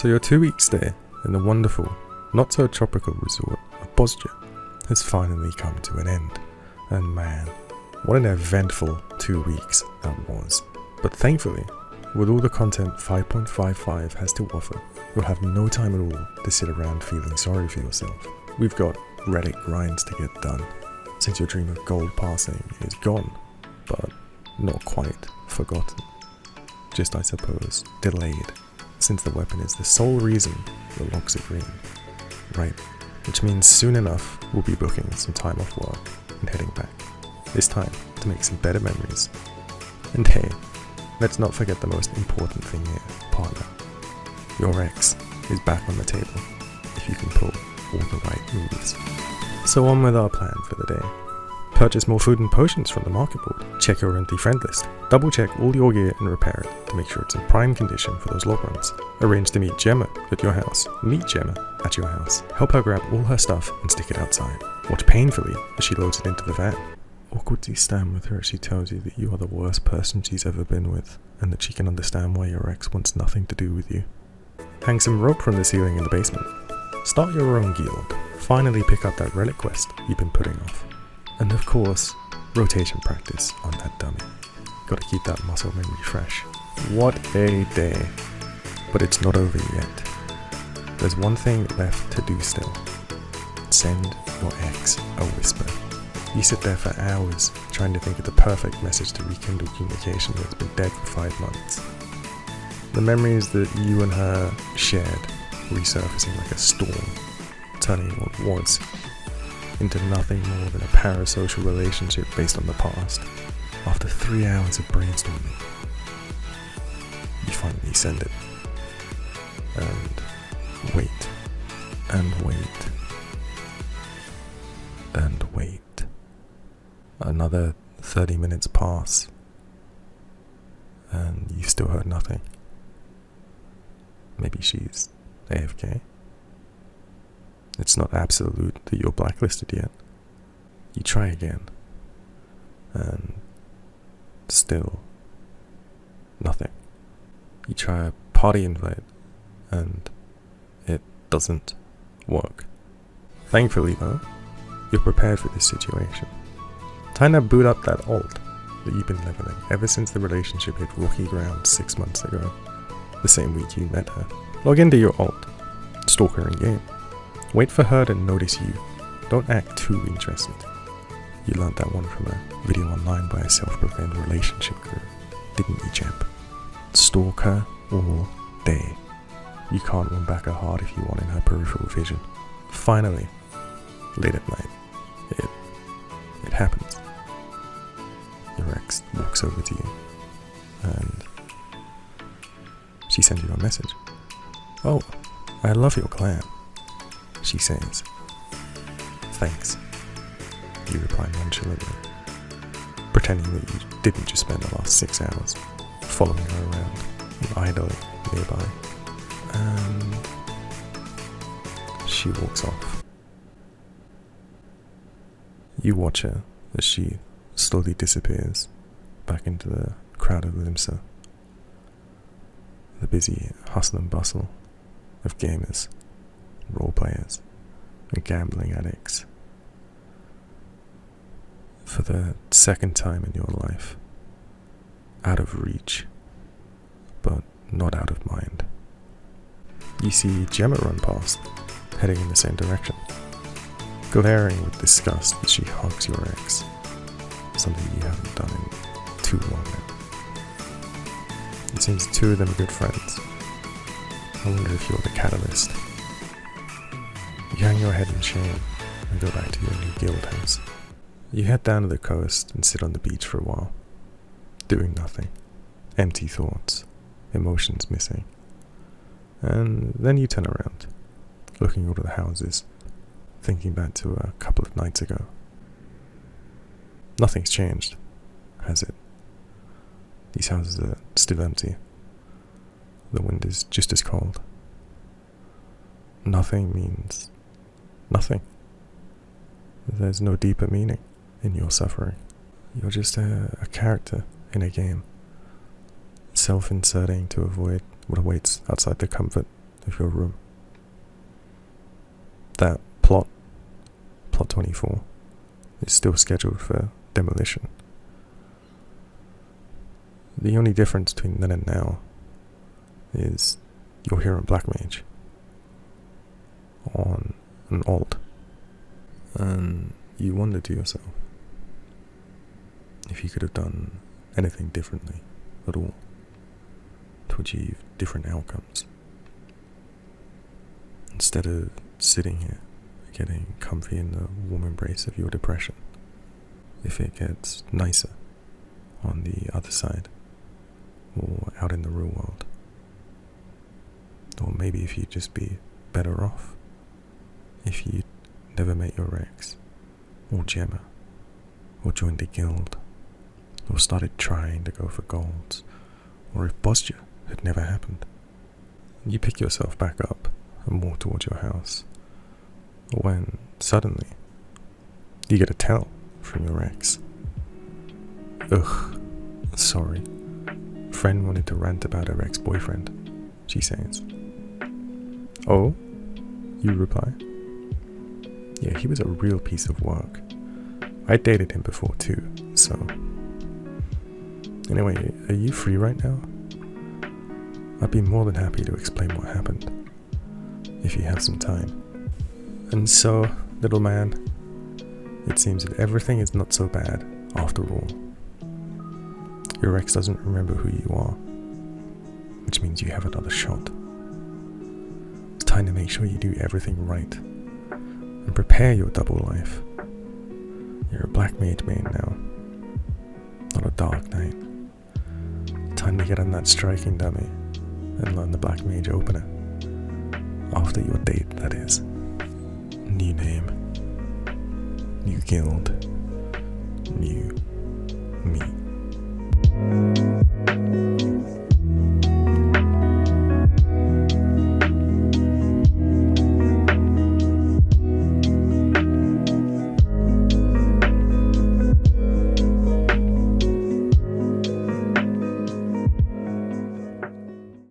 So your 2-week stay in the wonderful, not so tropical resort of Bosnia has finally come to an end. And man, what an eventful 2 weeks that was. But thankfully, with all the content 5.55 has to offer, you'll have no time at all to sit around feeling sorry for yourself. We've got Reddit grinds to get done, since your dream of gold passing is gone, but not quite forgotten. Just, I suppose, delayed, since the weapon is the sole reason the logs are green. Right, which means soon enough we'll be booking some time off work and heading back. This time to make some better memories. And hey, let's not forget the most important thing here, partner. Your ex is back on the table, if you can pull all the right moves. So on with our plan for the day. Purchase more food and potions from the market board. Check your empty friend list. Double check all your gear and repair it to make sure it's in prime condition for those log runs. Arrange to meet Gemma at your house. Meet Gemma at your house. Help her grab all her stuff and stick it outside. Watch painfully as she loads it into the van. Awkwardly stand with her as she tells you that you are the worst person she's ever been with, and that she can understand why your ex wants nothing to do with you. Hang some rope from the ceiling in the basement. Start your own guild. Finally pick up that relic quest you've been putting off. And of course, rotation practice on that dummy. Gotta keep that muscle memory fresh. What a day. But it's not over yet. There's one thing left to do still. Send your ex a whisper. You sit there for hours trying to think of the perfect message to rekindle communication that's been dead for 5 months. The memories that you and her shared resurfacing like a storm, turning what was into nothing more than a parasocial relationship based on the past. After 3 hours of brainstorming, you finally send it. And wait, and wait, and wait. Another 30 minutes pass, and you've still heard nothing. Maybe she's AFK. It's not absolute that you're blacklisted yet. You try again, and still nothing. You try a party invite, and it doesn't work. Thankfully though, you're prepared for this situation. Time to boot up that alt that you've been leveling ever since the relationship hit rocky ground 6 months ago, the same week you met her. Log into your alt, stalk her in game. Wait for her to notice you. Don't act too interested. You learned that one from a video online by a self-proclaimed relationship guru, didn't you, champ? Stalk her all day. You can't win back her heart if you want in her peripheral vision. Finally, late at night, it happens. Your ex walks over to you, and she sends you a message. "Oh, I love your clan," she says. "Thanks," you reply nonchalantly, pretending that you didn't just spend the last 6 hours following her around and idling nearby. And she walks off. You watch her as she slowly disappears back into the crowded Limsa, the busy hustle and bustle of gamers, role players, and gambling addicts. For the second time in your life, out of reach, but not out of mind. You see Gemma run past, heading in the same direction, glaring with disgust as she hugs your ex, something you haven't done in too long now. It seems the two of them are good friends. I wonder if you're the catalyst. You hang your head in shame and go back to your new guild house. You head down to the coast and sit on the beach for a while, doing nothing. Empty thoughts, emotions missing. And then you turn around, looking over the houses, thinking back to a couple of nights ago. Nothing's changed, has it? These houses are still empty. The wind is just as cold. Nothing means nothing. There's no deeper meaning in your suffering. You're just a character in a game, self-inserting to avoid what awaits outside the comfort of your room. That plot 24, is still scheduled for demolition. The only difference between then and now is you're here on Black Mage, on an alt, and you wonder to yourself if you could have done anything differently at all to achieve different outcomes. Instead of sitting here getting comfy in the warm embrace of your depression, if it gets nicer on the other side or out in the real world. Or maybe if you'd just be better off if you'd never met your ex, or Gemma, or joined a guild, or started trying to go for golds, or if Bostia had never happened. You pick yourself back up and walk towards your house, when suddenly you get a tell from your ex. Ugh, sorry. Friend wanted to rant about her ex-boyfriend, she says. Oh? You reply. Yeah, he was a real piece of work. I dated him before too, so... Anyway, are you free right now? I'd be more than happy to explain what happened, if you have some time. And so, little man, it seems that everything is not so bad after all. Your ex doesn't remember who you are, which means you have another shot. It's time to make sure you do everything right and prepare your double life. You're a Black Mage main now, not a Dark Knight. Time to get on that striking dummy and learn the Black Mage opener. After your date, that is. New name, new guild, new me.